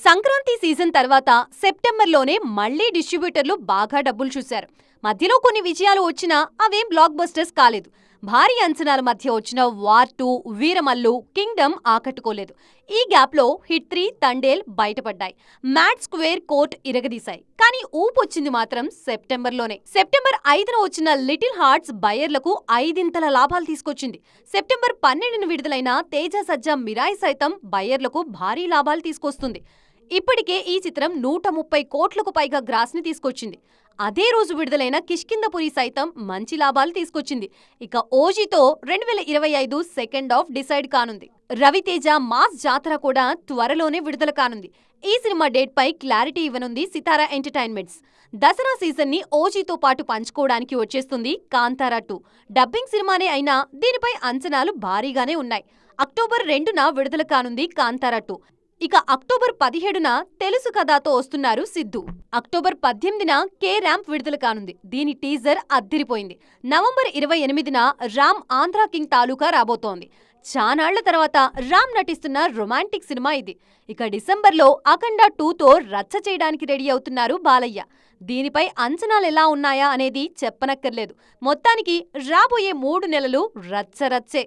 Sankranti season తర్వాత సెప్టెంబర్లోనే మళ్లీ డిస్ట్రిబ్యూటర్లు బాగా డబ్బులు చూశారు. మధ్యలో కొన్ని విజయాలు వచ్చినా అవేం బ్లాక్ బస్టర్స్ కాలేదు. భారీ అంచనాల మధ్య వచ్చిన వార్ 2, వీరమల్లు, కింగ్డమ్ ఆకట్టుకోలేదు. ఈ గ్యాప్లో హిట్ 3, తండేల్ బయటపడ్డాయి. మ్యాడ్ స్క్వేర్ కోర్ట్ ఇరగదీశాయి. కానీ ఊపొచ్చింది మాత్రం సెప్టెంబర్లోనే. సెప్టెంబర్ 5న వచ్చిన లిటిల్ హార్ట్స్ బయ్యర్లకు 5 లాభాలు తీసుకొచ్చింది. సెప్టెంబర్ 12న విడుదలైన తేజ సజ్జా మిరాయి సైతం బయ్యర్లకు భారీ లాభాలు తీసుకొస్తుంది. ఇప్పటికే ఈ చిత్రం 130 కోట్లకు పైగా గ్రాస్ని తీసుకొచ్చింది. అదే రోజు విడుదలైన కిష్కింధపురి సైతం మంచి లాభాలు తీసుకొచ్చింది. ఇక ఓజీతో 2025 సెకండ్ హాఫ్ డిసైడ్ కానుంది. రవితేజ మాస్ జాతర కూడా త్వరలోనే విడుదల కానుంది. ఈ సినిమా డేట్ పై క్లారిటీ ఇవ్వనుంది సితారా ఎంటర్టైన్మెంట్స్. దసరా సీజన్ ని ఓజీతో పాటు పంచుకోవడానికి వచ్చేస్తుంది కాంతారా 2. డబ్బింగ్ సినిమానే అయినా దీనిపై అంచనాలు భారీగానే ఉన్నాయి. అక్టోబర్ 2న విడుదల కానుంది కాంతారా 2. ఇక అక్టోబర్ 17న తెలుసు కథతో వస్తున్నారు సిద్ధు. అక్టోబర్ 18న కే ర్యాంప్ విడుదల కానుంది. దీని టీజర్ అద్దిరిపోయింది. నవంబర్ 28న రామ్ ఆంధ్రా కింగ్ తాలూకా రాబోతోంది. చానాళ్ల తర్వాత రామ్ నటిస్తున్న రొమాంటిక్ సినిమా ఇది. ఇక డిసెంబర్లో అఖండ 2తో రచ్చ చేయడానికి రెడీ అవుతున్నారు బాలయ్య. దీనిపై అంచనాలెలా ఉన్నాయా అనేది చెప్పనక్కర్లేదు. మొత్తానికి రాబోయే 3 నెలలు రచ్చరచ్చే.